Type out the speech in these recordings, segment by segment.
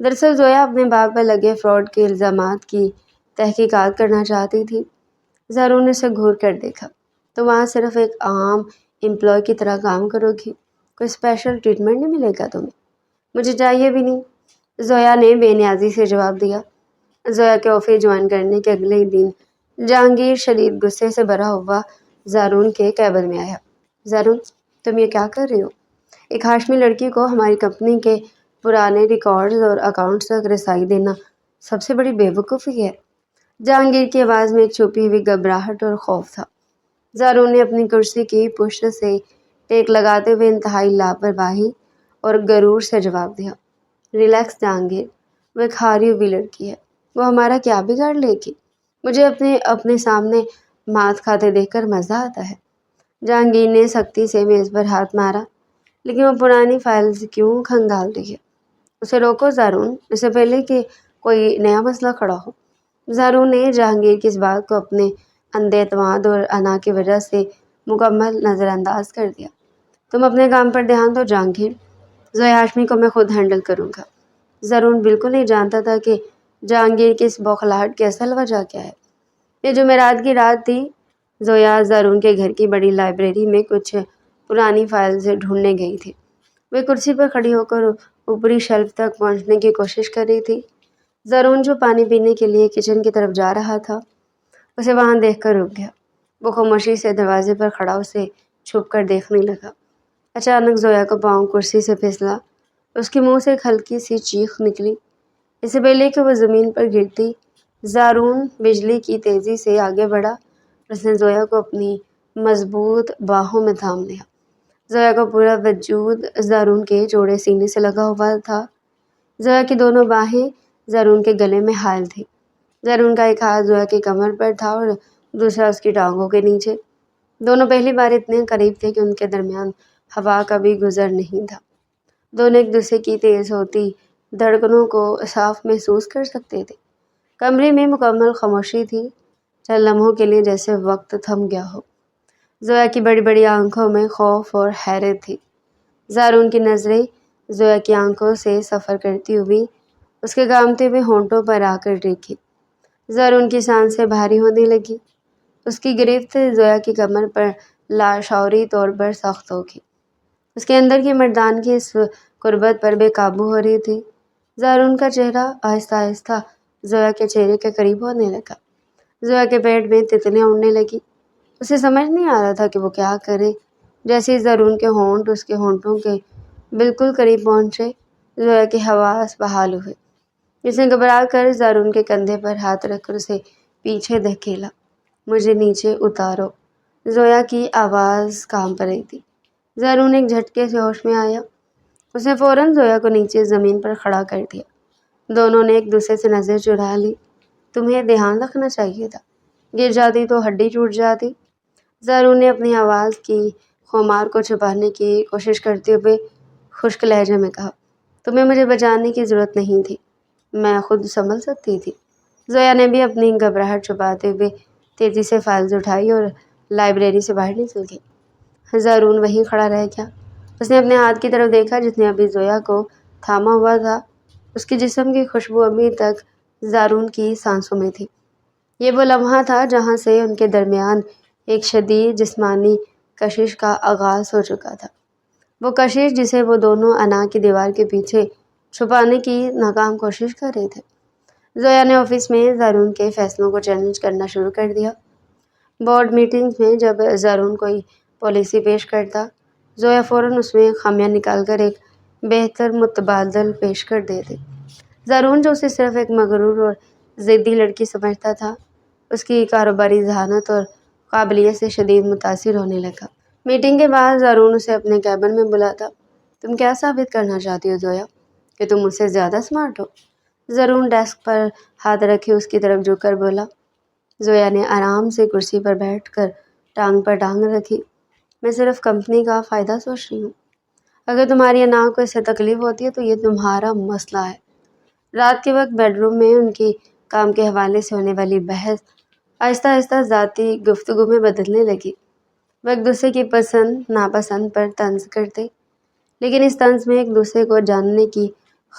دراصل زویا اپنے باپ پر لگے فراڈ کے الزامات کی تحقیقات کرنا چاہتی تھی۔ زارون نے اسے گھور کر دیکھا۔ تو وہاں صرف ایک عام امپلائی کی طرح کام کرو گی، کوئی اسپیشل ٹریٹمنٹ نہیں ملے گا تمہیں؟ مجھے چاہیے بھی نہیں، زویا نے بے نیازی سے جواب دیا۔ زویا کے آفس جوائن کرنے کے اگلے ہی دن جہانگیر شدید غصے سے بھرا ہوا زارون کے کیبن میں آیا۔ زارون، تم یہ کیا کر رہی ہو؟ ایک ہاشمی لڑکی کو ہماری کمپنی کے پرانے ریکارڈز اور اکاؤنٹس تک رسائی دینا سب سے بڑی بے وقوفی ہے۔ جہانگیر کی آواز میں ایک چھپی ہوئی گھبراہٹ اور خوف تھا۔ زارون نے اپنی کرسی کی پشت سے ٹیک لگاتے ہوئے انتہائی لاپرواہی اور غرور سے جواب دیا۔ ریلیکس جہانگیر، وہ ایک ہاری ہوئی لڑکی ہے، وہ ہمارا کیا بگاڑ لے گی؟ مجھے اپنے سامنے مات کھاتے دیکھ کر مزہ آتا ہے۔ جہانگیر نے سختی سے میز پر ہاتھ مارا۔ لیکن وہ پرانی فائلز کیوں کھنگال رہی ہے؟ اسے روکو زارون، اس سے پہلے کہ کوئی نیا مسئلہ کھڑا ہو۔ زارون نے جہانگیر کی اس بات کو اپنے اندھے اعتماد اور انا کی وجہ سے مکمل نظر انداز کر دیا۔ تم اپنے کام پر دھیان دو جہانگیر، زویا ہاشمی کو میں خود ہینڈل کروں گا۔ زارون بالکل نہیں جانتا تھا کہ جہانگیر کی اس بوکھلاہٹ کی اصل وجہ کیا ہے۔ یہ جمعرات کی رات تھی۔ زویا زارون کے گھر کی بڑی لائبریری میں کچھ پرانی فائلز ڈھونڈنے گئی تھی۔ وہ کرسی پر کھڑی ہو کر اوپری شیلف تک پہنچنے کی کوشش کر رہی تھی۔ زارون جو پانی پینے کے لیے کچن کی طرف جا رہا تھا، اسے وہاں دیکھ کر رک گیا۔ وہ خاموشی سے دروازے پر کھڑا اسے چھپ کر دیکھنے لگا۔ اچانک زویا کا پاؤں کرسی سے پھسلا۔ اس کے منہ سے ایک ہلکی سی چیخ نکلی۔ اس سے پہلے کہ وہ زمین پر گرتی، زارون بجلی کی تیزی سے آگے بڑھا اور اس نے زویا کو اپنی مضبوط باہوں میں تھام لیا۔ زویا کا پورا وجود زارون کے چوڑے سینے سے لگا ہوا تھا۔ زویا کی دونوں باہیں زارون کے گلے میں حائل تھیں۔ زارون کا ایک ہاتھ زویا کی کمر پر تھا اور دوسرا اس کی ٹانگوں کے نیچے۔ دونوں پہلی بار اتنے قریب تھے کہ ان کے درمیان ہوا کا بھی گزر نہیں تھا۔ دونوں ایک دوسرے کی تیز ہوتی دھڑکنوں کو صاف محسوس کر سکتے تھے۔ کمرے میں مکمل خاموشی تھی، چند لمحوں کے لیے جیسے وقت تھم گیا ہو۔ زویا کی بڑی بڑی آنکھوں میں خوف اور حیرت تھی۔ زارون کی نظریں زویا کی آنکھوں سے سفر کرتی ہوئی اس کے کانپتے ہوئے ہونٹوں پر آ کر ٹکی۔ زارون کی سانسیں بھاری ہونے لگی۔ اس کی گرفت زویا کی کمر پر لاشعوری طور پر سخت ہو گئی۔ اس کے اندر کی مردانگی اس قربت پر بے قابو ہو رہی تھی۔ زارون کا چہرہ آہستہ آہستہ زویا کے چہرے کے قریب ہونے لگا۔ زویا کے پیٹ میں تتلیاں اڑنے لگی۔ اسے سمجھ نہیں آ رہا تھا کہ وہ کیا کرے۔ جیسے ہی زارون کے ہونٹ اس کے ہونٹوں کے بالکل قریب پہنچے، زویا کے حواس بحال ہوئے۔ اس نے گھبرا کر زارون کے کندھے پر ہاتھ رکھ کر اسے پیچھے دھکیلا۔ مجھے نیچے اتارو، زویا کی آواز کانپ رہی تھی۔ زارون ایک جھٹکے سے ہوش میں آیا۔ اس نے فوراً زویا کو نیچے زمین پر کھڑا کر دیا۔ دونوں نے ایک دوسرے سے نظر چرا لی۔ تمہیں دھیان رکھنا چاہیے تھا، گر جاتی تو ہڈی ٹوٹ جاتی۔ زارون نے اپنی آواز کی خمار کو چھپانے کی کوشش کرتے ہوئے خشک لہجے میں کہا، تمہیں مجھے بچانے کی ضرورت نہیں تھی، میں خود سنبھل سکتی تھی۔ زویا نے بھی اپنی گھبراہٹ چھپاتے ہوئے تیزی سے فائلز اٹھائی اور لائبریری سے باہر نکل گئی۔ زارون وہیں کھڑا رہ گیا۔ اس نے اپنے ہاتھ کی طرف دیکھا جس نے ابھی زویا کو تھاما ہوا تھا۔ اس کے جسم کی خوشبو ابھی تک زارون کی سانسوں میں تھی۔ یہ وہ لمحہ تھا جہاں سے ان کے درمیان ایک شدید جسمانی کشش کا آغاز ہو چکا تھا۔ وہ کشش جسے وہ دونوں انا کی دیوار کے پیچھے چھپانے کی ناکام کوشش کر رہے تھے۔ زویا نے آفس میں زارون کے فیصلوں کو چیلنج کرنا شروع کر دیا۔ بورڈ میٹنگز میں جب زارون کوئی پالیسی پیش کرتا، زویا فوراً اس میں خامیاں نکال کر ایک بہتر متبادل پیش کر دیتے۔ زارون جو اسے صرف ایک مغرور اور ضدی لڑکی سمجھتا تھا، اس کی کاروباری ذہانت اور قابلیت سے شدید متاثر ہونے لگا۔ میٹنگ کے بعد زارون اسے اپنے کیبن میں بلاتا۔ تم کیا ثابت کرنا چاہتی ہو زویا، کہ تم مجھ سے زیادہ اسمارٹ ہو؟ زارون ڈیسک پر ہاتھ رکھے اس کی طرف جھک کر بولا۔ زویا نے آرام سے کرسی پر بیٹھ کر ٹانگ پر ٹانگ رکھی۔ میں صرف کمپنی کا فائدہ سوچ رہی ہوں۔ اگر تمہاری انا کو اس سے تکلیف ہوتی ہے تو یہ تمہارا مسئلہ ہے۔ رات کے وقت بیڈ روم میں ان کی کام کے حوالے سے ہونے والی بحث آہستہ آہستہ ذاتی گفتگو میں بدلنے لگی۔ وہ ایک دوسرے کی پسند ناپسند پر طنز کرتے، لیکن اس طنز میں ایک دوسرے کو جاننے کی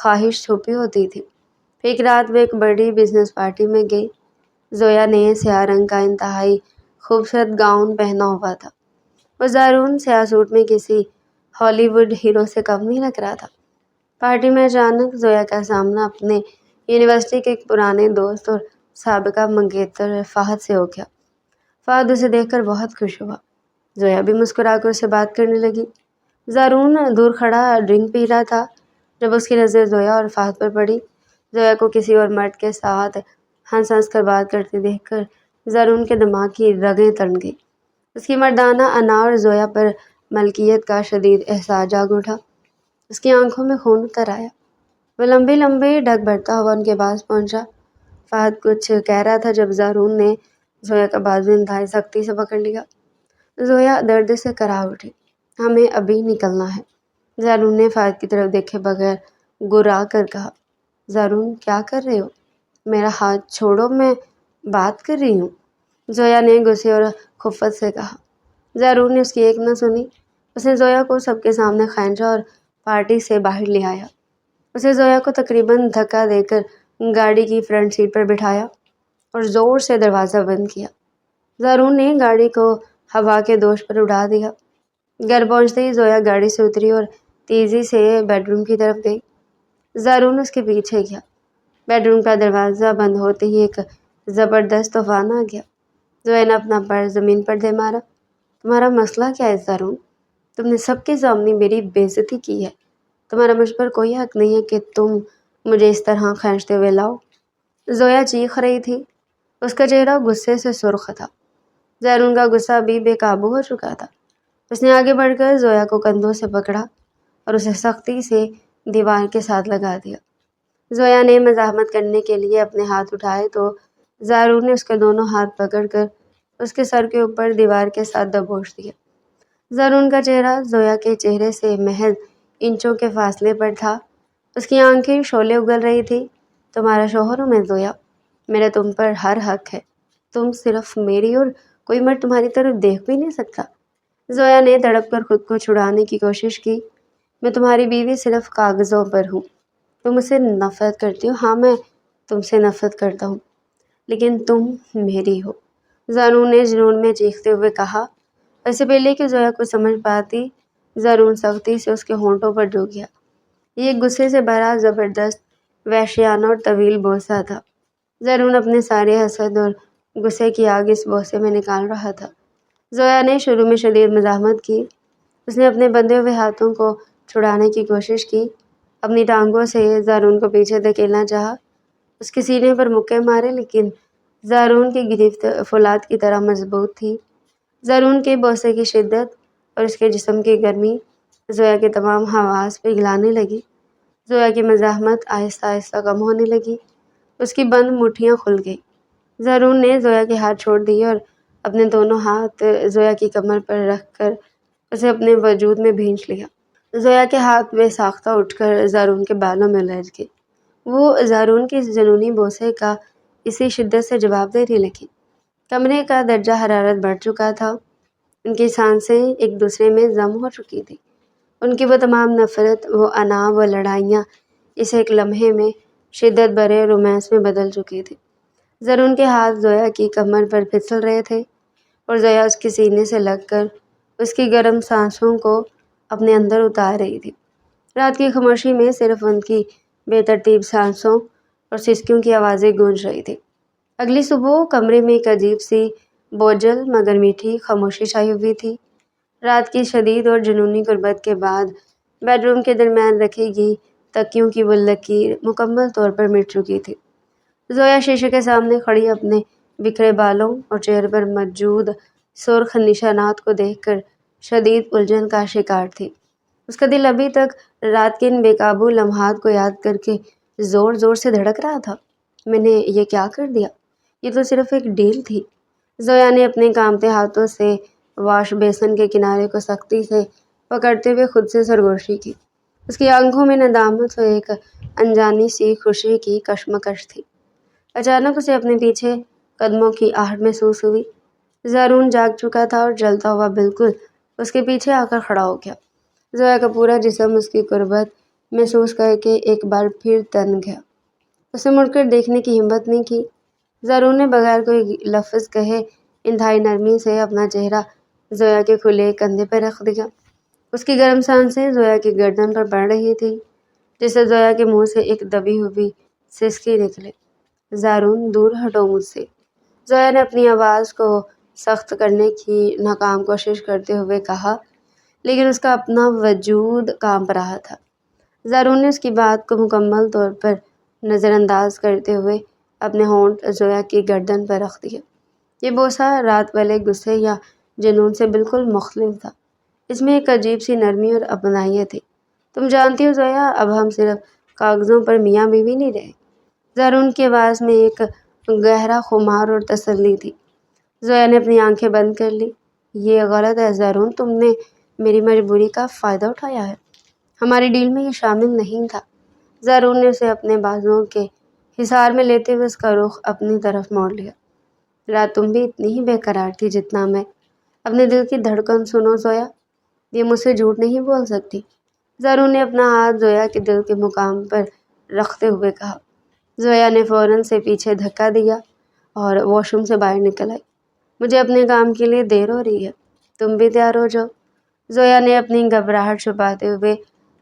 خواہش چھپی ہوتی تھی۔ ایک رات وہ ایک بڑی بزنس پارٹی میں گئی۔ زویا نے سیاہ رنگ کا انتہائی خوبصورت گاؤن پہنا ہوا تھا۔ وہ زارون سیاہ سوٹ میں کسی ہالی ووڈ ہیرو سے کم نہیں لگ رہا تھا۔ پارٹی میں اچانک زویا کا سامنا اپنے یونیورسٹی کے ایک پرانے دوست اور سابقہ منگیتر فہد سے ہو گیا۔ فہد اسے دیکھ کر بہت خوش ہوا۔ زویا بھی مسکرا کر اسے بات کرنے لگی۔ زارون دور کھڑا ڈرنک پی رہا تھا۔ جب اس کی نظر زویا اور فہد پر پڑی، زویا کو کسی اور مرد کے ساتھ ہنس ہنس کر بات کرتے دیکھ کر زارون کے دماغ کی رگیں تن گئی۔ اس کی مردانہ انا اور زویا پر ملکیت کا شدید احساس جاگ اٹھا۔ اس کی آنکھوں میں خون اتر آیا۔ وہ لمبے لمبے ڈگ بڑھتا ہوا ان کے پاس پہنچا۔ فہد کچھ کہہ رہا تھا جب زارون نے زویا کا بازو انتہائی سختی سے پکڑ لیا۔ زویا درد سے کرا اٹھی۔ ہمیں ابھی نکلنا ہے، زارون نے فہد کی طرف دیکھے بغیر گرا کر کہا۔ زارون کیا کر رہے ہو؟ میرا ہاتھ چھوڑو، میں بات کر رہی ہوں، زویا نے غصے اور خفت سے کہا۔ زارون نے اس کی ایک نہ سنی۔ اس نے زویا کو سب کے سامنے کھینچا اور پارٹی سے باہر لے آیا۔ اسے زویا کو تقریباً دھکا دے کر گاڑی کی فرنٹ سیٹ پر بٹھایا اور زور سے دروازہ بند کیا۔ زارون نے گاڑی کو ہوا کے دوش پر اڑا دیا۔ گھر پہنچتے ہی زویا گاڑی سے اتری اور تیزی سے بیڈ روم کی طرف گئی۔ زارون اس کے پیچھے گیا۔ بیڈ روم کا دروازہ بند ہوتے ہی ایک زبردست طوفان آ گیا۔ زویا نے اپنا پر زمین پر دے مارا۔ تمہارا مسئلہ کیا ہے زارون؟ تم نے سب کے سامنے میری بے عزتی کی ہے۔ تمہارا مجھ پر کوئی حق نہیں ہے کہ تم مجھے اس طرح کھینچتے ہوئے لاؤ۔ زویا چیخ رہی تھی۔ اس کا چہرہ غصے سے سرخ تھا۔ زارون کا غصہ بھی بے قابو ہو چکا تھا۔ اس نے آگے بڑھ کر زویا کو کندھوں سے پکڑا اور اسے سختی سے دیوار کے ساتھ لگا دیا۔ زویا نے مزاحمت کرنے کے لیے اپنے ہاتھ اٹھائے تو زارون نے اس کے دونوں ہاتھ پکڑ کر اس کے سر کے اوپر دیوار کے ساتھ دبوچ دیا۔ زارون کا چہرہ زویا کے چہرے سے محض انچوں کے فاصلے پر تھا۔ اس کی آنکھیں شعلے اگل رہی تھی۔ تمہارا شوہر ہوں میں زویا، میرا تم پر ہر حق ہے، تم صرف میری اور کوئی مرد تمہاری طرف دیکھ بھی نہیں سکتا۔ زویا نے تڑپ کر خود کو چھڑانے کی کوشش کی۔ میں تمہاری بیوی صرف کاغذوں پر ہوں۔ تم مجھ سے نفرت کرتی ہو، ہاں میں تم سے نفرت کرتا ہوں، لیکن تم میری ہو، زارون نے جنون میں چیختے ہوئے کہا۔ ایسے پہلے کہ زویا کو سمجھ پاتی، زارون سختی سے اس کے ہونٹوں پر جھک گیا۔ یہ ایک غصے سے بھرا زبردست وحشیانہ اور طویل بوسہ تھا۔ زارون اپنے سارے حسد اور غصے کی آگ اس بوسے میں نکال رہا تھا۔ زویا نے شروع میں شدید مزاحمت کی۔ اس نے اپنے بندھے ہوئے ہاتھوں کو چھڑانے کی کوشش کی، اپنی ٹانگوں سے زارون کو پیچھے دھکیلنا چاہا، اس کے سینے پر مکے مارے، لیکن زارون کی گرفت فولاد کی طرح مضبوط تھی۔ زارون کے بوسے کی شدت اور اس کے جسم کی گرمی زویا کے تمام حواس پگھلانے لگی۔ زویا کی مزاحمت آہستہ آہستہ کم ہونے لگی۔ اس کی بند مٹھیاں کھل گئی۔ زارون نے زویا کے ہاتھ چھوڑ دیے اور اپنے دونوں ہاتھ زویا کی کمر پر رکھ کر اسے اپنے وجود میں بھینچ لیا۔ زویا کے ہاتھ بے ساختہ اٹھ کر زارون کے بالوں میں الجھ گئے۔ وہ زارون کے اس جنونی بوسے کا اسی شدت سے جواب دینے لگی۔ کمرے کا درجہ حرارت بڑھ چکا تھا۔ ان کی سانسیں ایک دوسرے میں ضم ہو چکی تھیں۔ ان کی وہ تمام نفرت، وہ انا، وہ لڑائیاں اس ایک لمحے میں شدت بھرے رومانس میں بدل چکی تھی۔ زارون کے ہاتھ زویا کی کمر پر پھسل رہے تھے اور زویا اس کے سینے سے لگ کر اس کی گرم سانسوں کو اپنے اندر اتار رہی تھی۔ رات کی خاموشی میں صرف ان کی بے ترتیب سانسوں اور سسکیوں کی آوازیں گونج رہی تھی۔ اگلی صبح کمرے میں ایک عجیب سی بوجھل مگر میٹھی خاموشی چھائی ہوئی تھی۔ رات کی شدید اور جنونی غربت کے بعد بیڈ روم کے درمیان رکھی گئی تکیوں کی وہ لکیر مکمل طور پر مٹ چکی تھی۔ زویا شیشے کے سامنے کھڑی اپنے بکھرے بالوں اور چہرے پر موجود سرخ نشانات کو دیکھ کر شدید الجھن کا شکار تھی۔ اس کا دل ابھی تک رات کے ان بے قابو لمحات کو یاد کر کے زور زور سے دھڑک رہا تھا۔ میں نے یہ کیا کر دیا؟ یہ تو صرف ایک ڈیل تھی۔ زویا نے اپنے کانپتے ہاتھوں سے واش بیسن کے کنارے کو سختی سے پکڑتے ہوئے خود سے سرگوشی کی۔ اس کی آنکھوں میں ندامت اور ایک انجانی سی خوشی کی کشمکش تھی۔ اچانک اسے اپنے پیچھے قدموں کی آہٹ محسوس ہوئی۔ زارون جاگ چکا تھا اور جلتا ہوا بالکل اس کے پیچھے آ کر کھڑا ہو گیا۔ زویا کا پورا جسم اس کی قربت محسوس کر کے ایک بار پھر تن گیا۔ اسے مڑ کر دیکھنے کی ہمت نہیں کی۔ زارون نے بغیر کوئی لفظ کہے انتہائی نرمی سے اپنا چہرہ زویا کے کھلے کندھے پر رکھ دیا۔ اس کی گرم سانسیں زویا کی گردن پر پڑ رہی تھی، جس سے زویا کے منہ سے ایک دبی ہوئی سسکی نکلے۔ زارون، دور ہٹو مجھ سے، زویا نے اپنی آواز کو سخت کرنے کی ناکام کوشش کرتے ہوئے کہا، لیکن اس کا اپنا وجود کانپ رہا تھا۔ زارون نے اس کی بات کو مکمل طور پر نظر انداز کرتے ہوئے اپنے ہونٹ زویا کی گردن پر رکھ دیے۔ یہ بوسہ رات والے غصے یا جنون سے بالکل مختلف تھا۔ اس میں ایک عجیب سی نرمی اور اپنائیت تھی۔ تم جانتی ہو زویا، اب ہم صرف کاغذوں پر میاں بیوی نہیں رہے۔ زارون کی آواز میں ایک گہرا خمار اور تسلی تھی۔ زویا نے اپنی آنکھیں بند کر لی۔ یہ غلط ہے زارون، تم نے میری مجبوری کا فائدہ اٹھایا ہے۔ ہماری ڈیل میں یہ شامل نہیں تھا۔ زارون نے اسے اپنے بازوؤں کے حصار میں لیتے ہوئے اس کا رخ اپنی طرف موڑ لیا۔ رات تم بھی اتنی ہی بے قرار تھی جتنا میں۔ اپنے دل کی دھڑکن سنو زویا، یہ مجھ سے جھوٹ نہیں بول سکتی۔ زارون نے اپنا ہاتھ زویا کے دل کے مقام پر رکھتے ہوئے کہا۔ زویا نے فوراً سے پیچھے دھکا دیا اور واش روم سے باہر نکل آئی۔ مجھے اپنے کام کے لیے دیر ہو رہی ہے، تم بھی تیار ہو جاؤ۔ زویا نے اپنی گھبراہٹ چھپاتے ہوئے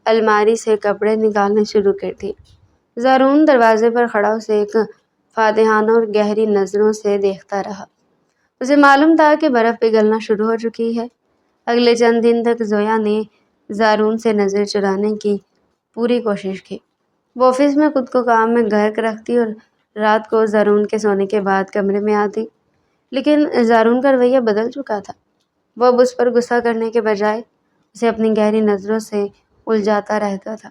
الماری سے کپڑے نکالنے شروع کر دیے۔ زارون دروازے پر کھڑا اسے ایک فاتحانہ اور گہری نظروں سے دیکھتا رہا۔ اسے معلوم تھا کہ برف پگھلنا شروع ہو چکی ہے۔ اگلے چند دن تک زویا نے زارون سے نظر چرانے کی پوری کوشش کی۔ وہ آفس میں خود کو کام میں غرق رکھتی اور رات کو زارون کے سونے کے بعد کمرے میں آتی، لیکن زارون کا رویہ بدل چکا تھا۔ وہ اب اس پر غصہ کرنے کے بجائے اسے اپنی گہری نظروں سے الجھاتا رہتا تھا۔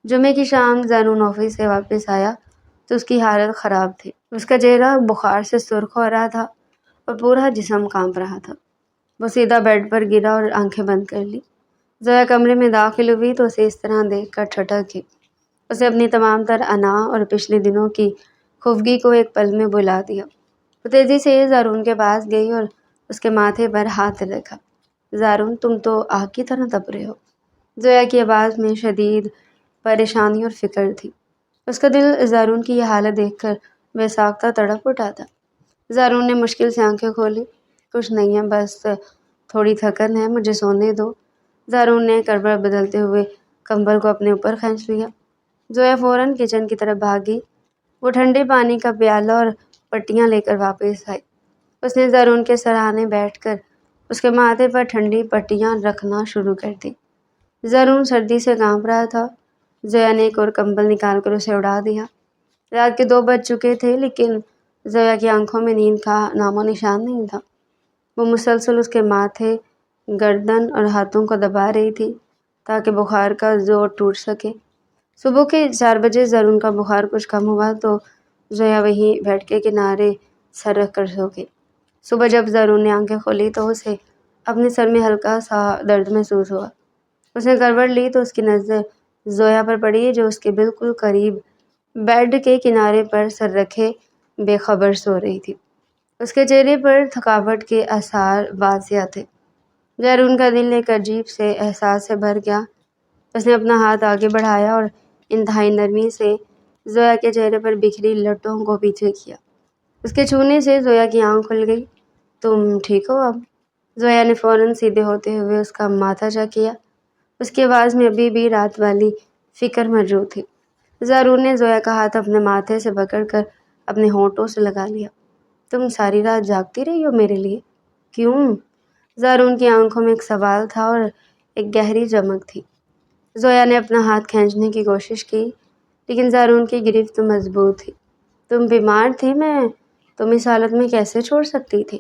جمعے کی شام زارون آفس سے واپس آیا تو اس کی حالت خراب تھی۔ اس کا چہرہ بخار سے سرخ ہو رہا تھا اور پورا جسم کانپ رہا تھا۔ وہ سیدھا بیڈ پر گرا اور آنکھیں بند کر لی۔ زویا کمرے میں داخل ہوئی تو اسے اس طرح دیکھ کر ٹھٹک گئی۔ اسے اپنی تمام تر انا اور پچھلے دنوں کی خفگی کو ایک پل میں بھلا دیا۔ وہ تیزی سے زارون کے پاس گئی اور اس کے ماتھے پر ہاتھ رکھا۔ زارون، تم تو آگ کی طرح تپ رہے ہو۔ زویا کی آواز میں شدید پریشانی اور فکر تھی۔ اس کا دل زارون کی یہ حالت دیکھ کر بے ساختہ تڑپ اٹھا تھا۔ زارون نے مشکل سے آنکھیں کھولی۔ کچھ نہیں ہے، بس تھوڑی تھکن ہے، مجھے سونے دو۔ زارون نے کروٹ بدلتے ہوئے کمبل کو اپنے اوپر کھینچ لیا۔ زویا فوراً کچن کی طرف بھاگی۔ وہ ٹھنڈے پانی کا پیالہ اور پٹیاں لے کر واپس آئی۔ اس نے زارون کے سراہنے بیٹھ کر اس کے ماتھے پر ٹھنڈی پٹیاں رکھنا شروع کر دی۔ زارون سردی سے کانپ رہا تھا۔ زویا نے ایک اور کمبل نکال کر اسے اڑا دیا۔ رات کے 2 بج چکے تھے، لیکن زویا کی آنکھوں میں نیند کا نام و نشان نہیں تھا۔ وہ مسلسل اس کے ماتھے، گردن اور ہاتھوں کو دبا رہی تھی تاکہ بخار کا زور ٹوٹ سکے۔ صبح کے 4 بجے زارون کا بخار کچھ کم ہوا تو زویا وہیں بیڈ کے کنارے سر رکھ کر سو گئی۔ صبح جب زارون نے آنکھیں کھولی تو اسے اپنے سر میں ہلکا سا درد محسوس ہوا۔ اس نے کروٹ لی تو اس کی نظر زویا پر پڑی جو اس کے بالکل قریب بیڈ کے کنارے پر سر رکھے بے خبر سو رہی تھی۔ اس کے چہرے پر تھکاوٹ کے آثار واضح تھے۔ زارون کا دل ایک عجیب سے احساس سے بھر گیا۔ اس نے اپنا ہاتھ آگے بڑھایا اور انتہائی نرمی سے زویا کے چہرے پر بکھری لٹوں کو پیچھے کیا۔ اس کے چھونے سے زویا کی آنکھ کھل گئی۔ تم ٹھیک ہو اب؟ زویا نے فوراً سیدھے ہوتے ہوئے اس کا ماتھا چا کیا۔ اس کی آواز میں ابھی بھی رات والی فکر موجود تھی۔ زارون نے زویا کا ہاتھ اپنے ماتھے سے پکڑ کر اپنے ہونٹوں سے لگا لیا۔ تم ساری رات جاگتی رہی ہو میرے لیے؟ کیوں؟ زارون کی آنکھوں میں ایک سوال تھا اور ایک گہری چمک تھی۔ زویا نے اپنا ہاتھ کھینچنے کی کوشش کی، لیکن زارون کی گرفت مضبوط تھی۔ تم بیمار تھی، میں تم اس حالت میں کیسے چھوڑ سکتی تھی؟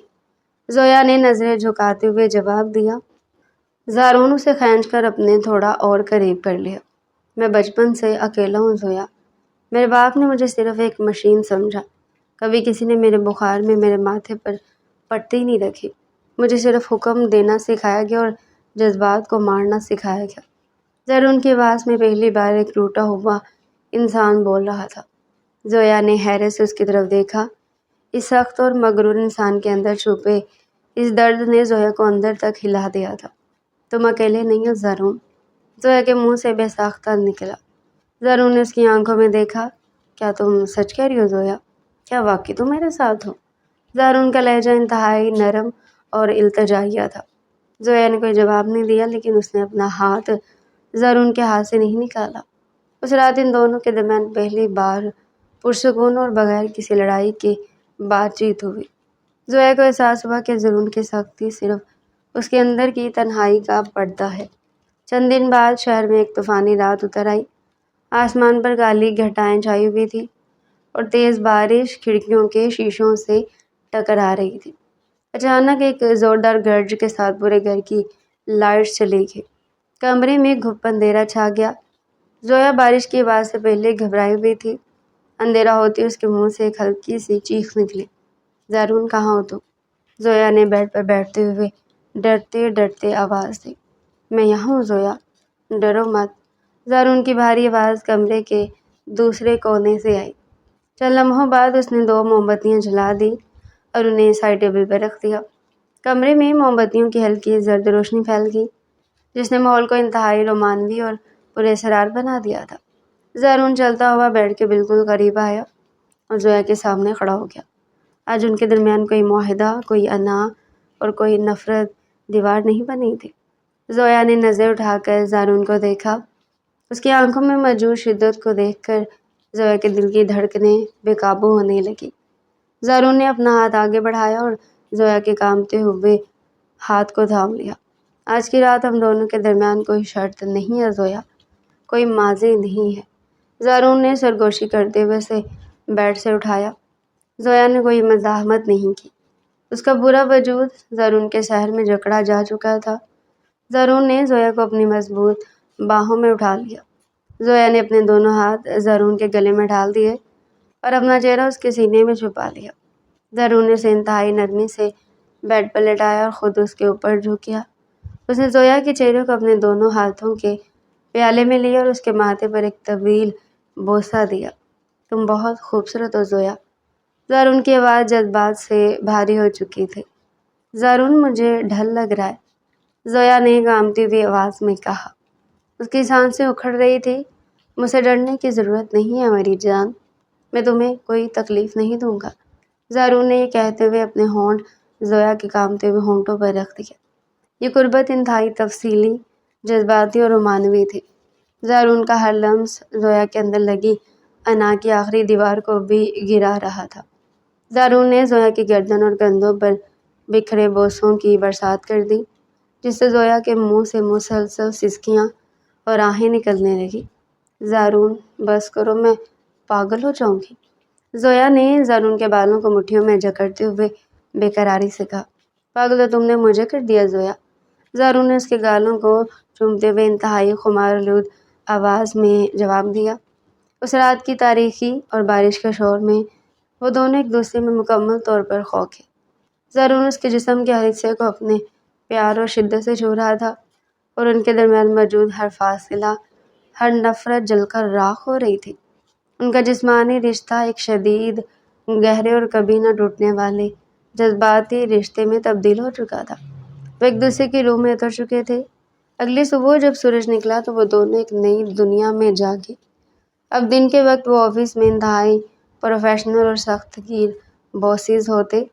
زویا نے نظریں جھکاتے ہوئے جواب دیا۔ زارون اسے کھینچ کر اپنے تھوڑا اور قریب کر لیا۔ میں بچپن سے اکیلا ہوں زویا۔ میرے باپ نے مجھے صرف ایک مشین سمجھا۔ کبھی کسی نے میرے بخار میں میرے ماتھے پر پٹی نہیں رکھی۔ مجھے صرف حکم دینا سکھایا گیا اور جذبات کو مارنا سکھایا گیا۔ زارون کی آواز میں پہلی بار ایک ٹوٹا ہوا انسان بول رہا تھا۔ زویا نے حیرت سے اس کی طرف دیکھا۔ اس سخت اور مغرور انسان کے اندر چھپے اس درد نے زویا کو اندر تک ہلا دیا تھا۔ تم اکیلے نہیں ہو زارون، زویا کے منہ سے بے ساختہ نکلا۔ زارون نے اس کی آنکھوں میں دیکھا۔ کیا تم سچ کہہ رہی ہو زویا؟ کیا واقعی تم میرے ساتھ ہو؟ زارون کا لہجہ انتہائی نرم اور التجائیہ تھا۔ زویا نے کوئی جواب نہیں دیا، لیکن اس نے اپنا ہاتھ زارون کے ہاتھ سے نہیں نکالا۔ اس رات ان دونوں کے درمیان پہلی بار پرسکون اور بغیر کسی لڑائی کے بات چیت ہوئی۔ زویا کو احساس ہوا کہ زارون کی سختی صرف اس کے اندر کی تنہائی کا پردہ ہے۔ چند دن بعد شہر میں ایک طوفانی رات اتر آئی۔ آسمان پر کالی گھٹائیں چھائی ہوئی تھی اور تیز بارش کھڑکیوں کے شیشوں سے ٹکرا رہی تھی۔ اچانک ایک زوردار گرج کے ساتھ پورے گھر کی لائٹس چلی گئی۔ کمرے میں گھپ اندھیرا چھا گیا۔ زویا بارش کی آواز سے پہلے گھبرائی ہوئی تھی۔ اندھیرا ہوتے اس کے منہ سے ایک ہلکی سی چیخ نکلی۔ زارون کہاں ہو تم؟ زویا نے بیڈ پر بیٹھتے ہوئے ڈرتے ڈرتے آواز دی۔ میں یہاں ہوں زویا، ڈرو مت۔ زارون کی بھاری آواز کمرے کے دوسرے کونے سے آئی۔ چند لمحوں بعد اس نے 2 موم بتیاں جلا دی اور انہیں سائڈ ٹیبل پر رکھ دیا۔ کمرے میں موم بتیوں کی ہلکی زرد روشنی پھیل گئی، جس نے ماحول کو انتہائی رومانوی اور پراسرار بنا دیا تھا۔ زارون چلتا ہوا بیڈ کے بالکل قریب آیا اور زویا کے سامنے کھڑا ہو گیا۔ آج ان کے درمیان کوئی معاہدہ، کوئی انا اور کوئی نفرت دیوار نہیں بنی تھی۔ زویا نے نظر اٹھا کر زارون کو دیکھا۔ اس کی آنکھوں میں موجود شدت کو دیکھ کر زویا کے دل کی دھڑکنیں بے قابو ہونے لگی۔ زارون نے اپنا ہاتھ آگے بڑھایا اور زویا کے کانپتے ہوئے ہاتھ کو تھام لیا۔ آج کی رات ہم دونوں کے درمیان کوئی شرط نہیں ہے زویا، کوئی ماضی نہیں ہے۔ زارون نے سرگوشی کرتے ہوئے اسے بیڈ سے اٹھایا۔ زویا نے کوئی مزاحمت نہیں کی۔ اس کا پورا وجود زارون کے سحر میں جکڑا جا چکا تھا۔ زارون نے زویا کو اپنی مضبوط باہوں میں اٹھا لیا۔ زویا نے اپنے دونوں ہاتھ زارون کے گلے میں ڈال دیے اور اپنا چہرہ اس کے سینے میں چھپا لیا۔ زارون نے اسے انتہائی نرمی سے بیڈ پر لٹایا اور خود اس کے اوپر جھک گیا۔ اس نے زویا کے چہرے کو اپنے دونوں ہاتھوں کے پیالے میں لیا اور اس کے ماتھے پر ایک طویل بوسہ دیا۔ تم بہت خوبصورت ہو زویا۔ زارون کی آواز جذبات سے بھاری ہو چکی تھی۔ زارون مجھے ڈر لگ رہا ہے، زویا نے کانپتی ہوئی آواز میں کہا۔ اس کی سانسیں اکھڑ رہی تھی۔ مجھ سے ڈرنے کی ضرورت نہیں ہے میری جان، میں تمہیں کوئی تکلیف نہیں دوں گا۔ زارون نے یہ کہتے ہوئے اپنے ہونٹ زویا کے کانپتے ہوئے ہونٹوں پر رکھ دیا۔ یہ قربت انتہائی تفصیلی، جذباتی اور رومانوی تھی۔ زارون کا ہر لمس زویا کے اندر لگی انا کی آخری دیوار کو بھی گرا رہا تھا۔ زارون نے زویا کی گردن اور کندھوں پر بکھرے بوسوں کی برسات کر دی، جس سے زویا کے منہ سے مسلسل سسکیاں اور آہیں نکلنے لگی۔ زارون بس کرو، میں پاگل ہو جاؤں گی۔ زویا نے زارون کے بالوں کو مٹھیوں میں جکڑتے ہوئے بے قراری سے کہا۔ پاگل تو تم نے مجھے کر دیا زویا۔ زارون نے اس کے گالوں کو چومتے ہوئے انتہائی خمارآلود آواز میں جواب دیا۔ اس رات کی تاریکی اور بارش کے شور میں وہ دونوں ایک دوسرے میں مکمل طور پر خوکے۔ زارون اس کے جسم کے ہر حصے کو اپنے پیار اور شدت سے چھو رہا تھا اور ان کے درمیان موجود ہر فاصلہ، ہر نفرت جل کر راکھ ہو رہی تھی۔ ان کا جسمانی رشتہ ایک شدید، گہرے اور کبھی نہ ٹوٹنے والے جذباتی رشتے میں تبدیل ہو چکا تھا۔ وہ ایک دوسرے کی روح میں اتر چکے تھے۔ اگلی صبح جب سورج نکلا تو وہ دونوں ایک نئی دنیا میں جاگے۔ اب دن کے وقت وہ آفس میں انتہائی پروفیشنل اور سخت گیر باسز ہوتے،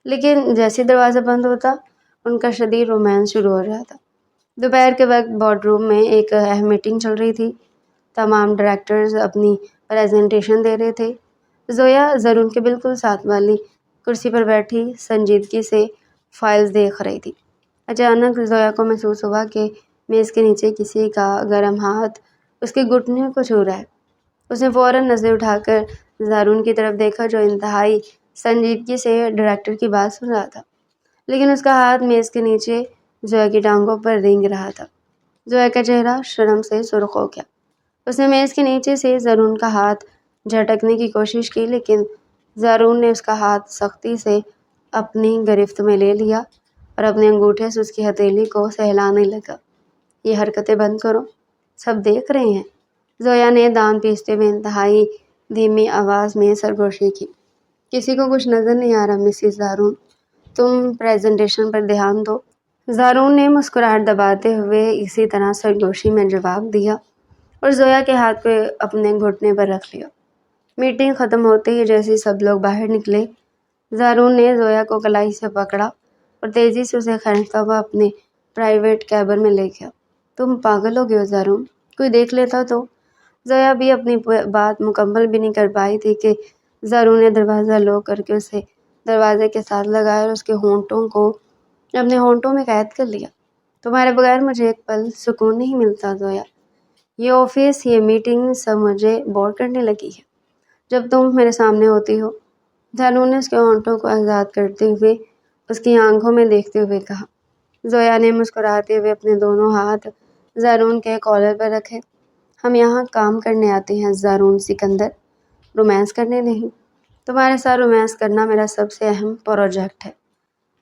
لیکن جیسے دروازہ بند ہوتا ان کا شدید رومانس شروع ہو جاتا۔ دوپہر کے وقت بورڈ روم میں ایک اہم میٹنگ چل رہی تھی۔ تمام ڈائریکٹرز اپنی پریزنٹیشن دے رہے تھے۔ زویا زارون کے بالکل ساتھ والی کرسی پر بیٹھی سنجیدگی سے فائلز دیکھ رہی تھی۔ اچانک زویا کو محسوس ہوا کہ میز کے نیچے کسی کا گرم ہاتھ اس کے گھٹنے کو چھو رہا ہے۔ اس نے فوراً نظر اٹھا کر زارون کی طرف دیکھا، جو انتہائی سنجیدگی سے ڈائریکٹر کی بات سن رہا تھا، لیکن اس کا ہاتھ میز کے نیچے زویا کی ٹانگوں پر رینگ رہا تھا۔ زویا کا چہرہ شرم سے سرخ ہو گیا۔ اس نے میز کے نیچے سے زارون کا ہاتھ جھٹکنے کی کوشش کی، لیکن زارون نے اس کا ہاتھ سختی سے اپنی گرفت میں لے لیا اور اپنے انگوٹھے سے اس کی ہتھیلی کو سہلانے لگا۔ یہ حرکتیں بند کرو، سب دیکھ رہے ہیں۔ زویا نے دانت پیستے ہوئے انتہائی دھیمی آواز میں سرگوشی کی۔ کسی کو کچھ نظر نہیں آ رہا مسز زارون، تم پریزنٹیشن پر دھیان دو۔ زارون نے مسکراہٹ دباتے ہوئے اسی طرح سرگوشی میں جواب دیا۔ اور زویا کے ہاتھ کو اپنے گھٹنے پر رکھ لیا۔ میٹنگ ختم ہوتے ہی جیسے سب لوگ باہر نکلے، زارون نے زویا کو کلائی سے پکڑا اور تیزی سے اسے کھینچتا ہوا اپنے پرائیویٹ کیبن میں لے گیا۔ تم پاگل ہو گئے ہو زارون، کوئی دیکھ لیتا تو؟ زویا بھی اپنی بات مکمل بھی نہیں کر پائی تھی کہ زارون نے دروازہ لوک کر کے اسے دروازے کے ساتھ لگایا اور اس کے ہونٹوں کو اپنے ہونٹوں میں قید کر لیا۔ تمہارے بغیر مجھے ایک پل سکون نہیں ملتا زویا، یہ آفس، یہ میٹنگ سب مجھے بور کرنے لگی ہے جب تم میرے سامنے ہوتی ہو۔ زارون نے اس کے ہونٹوں کو آزاد کرتے ہوئے اس کی آنکھوں میں دیکھتے ہوئے کہا۔ زویا نے مسکراتے ہوئے اپنے دونوں ہاتھ زارون کے کالر پر رکھے۔ ہم یہاں کام کرنے آتے ہیں زارون سکندر، رومانس کرنے نہیں۔ تمہارے ساتھ رومانس کرنا میرا سب سے اہم پروجیکٹ ہے۔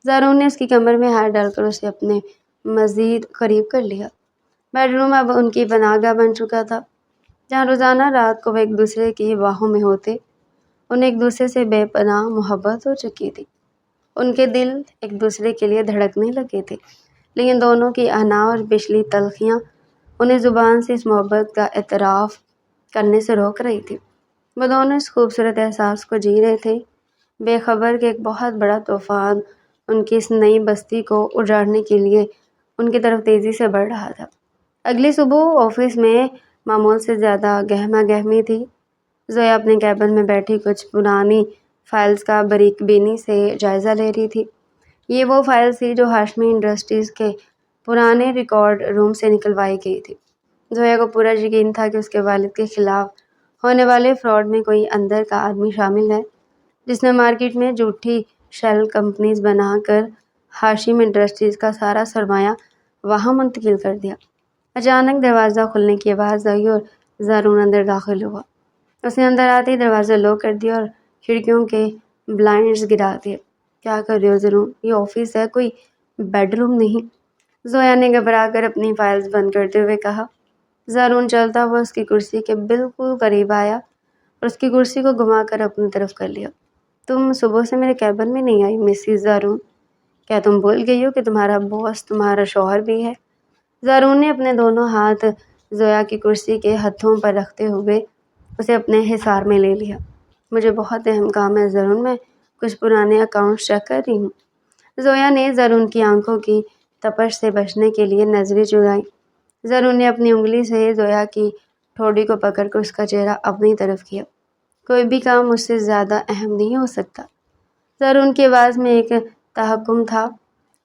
زارون نے اس کی کمر میں ہاتھ ڈال کر اسے اپنے مزید قریب کر لیا۔ بیڈ روم اب ان کی پناہ گاہ بن چکا تھا، جہاں روزانہ رات کو وہ ایک دوسرے کی باہوں میں ہوتے۔ انہیں ایک دوسرے سے بے پناہ محبت ہو چکی تھی۔ ان کے دل ایک دوسرے کے لیے دھڑکنے لگے تھے، لیکن دونوں کی انا اور پچھلی تلخیاں انہیں زبان سے اس محبت کا اعتراف کرنے سے روک رہی تھی۔ وہ دونوں اس خوبصورت احساس کو جی رہے تھے، بے خبر کہ ایک بہت بڑا طوفان ان کی اس نئی بستی کو اجاڑنے کے لیے ان کی طرف تیزی سے بڑھ رہا تھا۔ اگلی صبح آفس میں معمول سے زیادہ گہما گہمی تھی۔ زویا اپنے کیبن میں بیٹھی کچھ پرانی فائلز کا باریک بینی سے جائزہ لے رہی تھی۔ یہ وہ فائل تھی جو ہاشمی انڈسٹریز کے پرانے ریکارڈ روم سے نکلوائی گئی تھی۔ زویا کو پورا یقین تھا کہ اس کے والد کے خلاف ہونے والے فراڈ میں کوئی اندر کا آدمی شامل ہے، جس نے مارکیٹ میں جھوٹی شیل کمپنیز بنا کر ہاشم انڈسٹریز کا سارا سرمایہ وہاں منتقل کر دیا۔ اچانک دروازہ کھلنے کی آواز آئی اور زارون اندر داخل ہوا۔ اس نے اندر آتے ہی دروازہ لوک کر دیا اور کھڑکیوں کے بلائنڈز گرا دیے۔ کیا کر رہے ہو زارون؟ یہ آفس ہے، کوئی بیڈ روم نہیں۔ زویا نے گھبرا کر اپنی فائلز بند کرتے ہوئے کہا۔ زارون چلتا ہوا اس کی کرسی کے بالکل قریب آیا اور اس کی کرسی کو گھما کر اپنی طرف کر لیا۔ تم صبح سے میرے کیبن میں نہیں آئی مسز زارون، کیا تم بھول گئی ہو کہ تمہارا باس تمہارا شوہر بھی ہے؟ زارون نے اپنے دونوں ہاتھ زویا کی کرسی کے ہتھوں پر رکھتے ہوئے اسے اپنے حصار میں لے لیا۔ مجھے بہت اہم کام ہے زارون، میں کچھ پرانے اکاؤنٹس چیک کر رہی ہوں۔ زویا نے زارون کی آنکھوں کی تپش سے بچنے کے لیے نظریں چرائیں۔ زارون نے اپنی انگلی سے زویا کی ٹھوڑی کو پکڑ کر اس کا چہرہ اپنی طرف کیا۔ کوئی بھی کام مجھ سے زیادہ اہم نہیں ہو سکتا۔ زارون کی آواز میں ایک تحکم تھا۔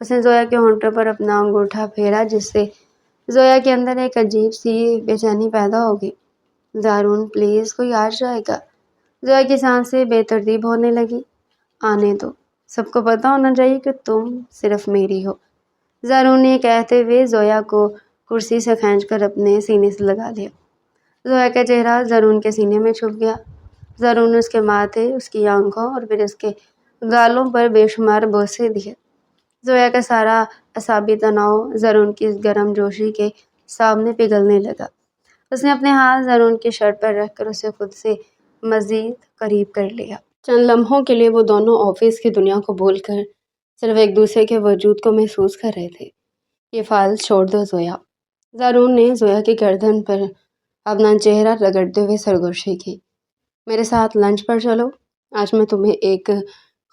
اس نے زویا کے ہونٹوں پر اپنا انگوٹھا پھیرا، جس سے زویا کے اندر ایک عجیب سی بے چینی پیدا ہوگی۔ زارون پلیز، کوئی آ جائے گا۔ زویا کی سانسیں بے ترتیب ہونے لگی۔ آنے دو، سب کو پتہ ہونا چاہیے کہ تم صرف میری ہو۔ زارون نے کہتے ہوئے زویا کو کرسی سے کھینچ کر اپنے سینے سے لگا لیا۔ زویا کا چہرہ زارون کے سینے میں چھپ گیا۔ زارون نے اس کے ماتھے، اس کی آنکھوں اور پھر اس کے گالوں پر بے شمار بوسے دیے۔ زویا کا سارا اعصابی تناؤ زارون کی اس گرم جوشی کے سامنے پگھلنے لگا۔ اس نے اپنے ہاتھ زارون کی شرٹ پر رکھ کر اسے خود سے مزید قریب کر لیا۔ چند لمحوں کے لیے وہ دونوں آفس کی دنیا کو بھول کر صرف ایک دوسرے کے وجود کو محسوس کر رہے تھے۔ یہ فائل چھوڑ دو زویا۔ زارون نے زویا کی گردن پر اپنا چہرہ رگڑتے ہوئے سرگوشی کی۔ میرے ساتھ لنچ پر چلو، آج میں تمہیں ایک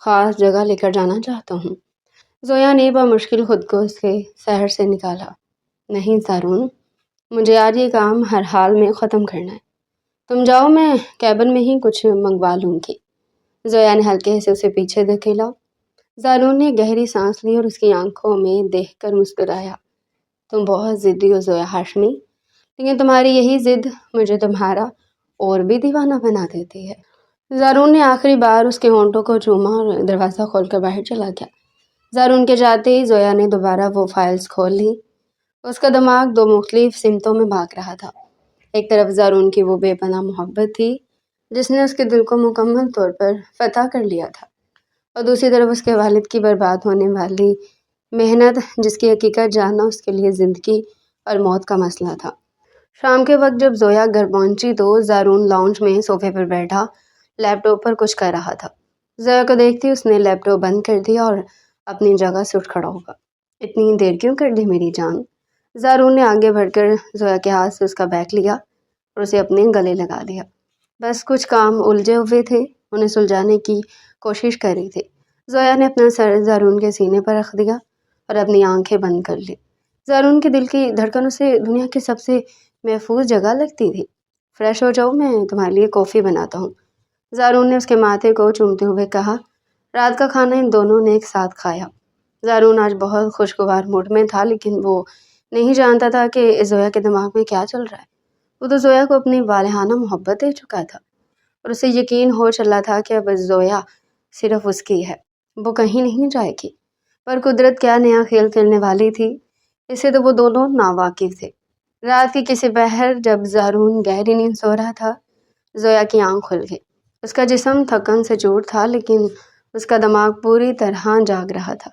خاص جگہ لے کر جانا چاہتا ہوں۔ زویا نے بمشکل خود کو اس کے سحر سے نکالا۔ نہیں زارون، مجھے آج یہ کام ہر حال میں ختم کرنا ہے۔ تم جاؤ، میں کیبن میں ہی کچھ منگوا لوں گی۔ زویا نے ہلکے سے اسے پیچھے دھکیلا۔ زارون نے گہری سانس لی اور اس کی آنکھوں میں دیکھ کر مسکرایا۔ تم بہت ضدی ہو زویا ہاشمی، لیکن تمہاری یہی ضد مجھے تمہارا اور بھی دیوانہ بنا دیتی ہے۔ زارون نے آخری بار اس کے ہونٹوں کو چوما اور دروازہ کھول کر باہر چلا گیا۔ زارون کے جاتے ہی زویا نے دوبارہ وہ فائلز کھول لی۔ اس کا دماغ دو مختلف سمتوں میں بھاگ رہا تھا۔ ایک طرف زارون کی وہ بے پناہ محبت تھی جس نے اس کے دل کو مکمل طور پر فتح کر لیا تھا، اور دوسری طرف اس کے والد کی برباد ہونے والی محنت، جس کی حقیقت جاننا اس کے لیے زندگی اور موت کا مسئلہ تھا۔ شام کے وقت جب زویا گھر پہنچی تو زارون لاؤنج میں صوفے پر بیٹھا لیپ ٹاپ پر کچھ کر رہا تھا۔ زویا کو دیکھتے اس نے لیپ ٹاپ بند کر دیا اور اپنی جگہ سے اٹھ کھڑا ہوگا۔ اتنی دیر کیوں کر دی میری جان؟ زارون نے آگے بڑھ کر زویا کے ہاتھ سے اس کا بیگ لیا۔ اور اسے اپنے گلے لگا لیا۔ بس کچھ کام الجھے ہوئے تھے، انہیں سلجھانے کی کوشش کر رہی تھی۔ زویا نے اپنا سر زارون کے سینے پر رکھ دیا اور اپنی آنکھیں بند کر لی۔ زارون کے دل کی دھڑکن اسے دنیا کی سب سے محفوظ جگہ لگتی تھی۔ فریش ہو جاؤ، میں تمہارے لیے کافی بناتا ہوں، زارون نے اس کے ماتھے کو چومتے ہوئے کہا۔ رات کا کھانا ان دونوں نے ایک ساتھ کھایا۔ زارون آج بہت خوشگوار موڈ میں تھا، لیکن وہ نہیں جانتا تھا کہ زویا کے دماغ میں کیا چل رہا ہے۔ وہ تو زویا کو اپنی والہانہ محبت دے چکا تھا اور اسے یقین ہو چلا تھا کہ اب زویا صرف اس کی ہے، وہ کہیں نہیں جائے گی۔ پر قدرت کیا نیا کھیل کھیلنے والی تھی، اسے تو وہ دونوں ناواقف تھے۔ رات کی کسی پہر جب زارون گہری نیند سو رہا تھا، زویا کی آنکھ کھل گئی۔ اس کا جسم تھکن سے چور تھا، لیکن اس کا دماغ پوری طرح جاگ رہا تھا۔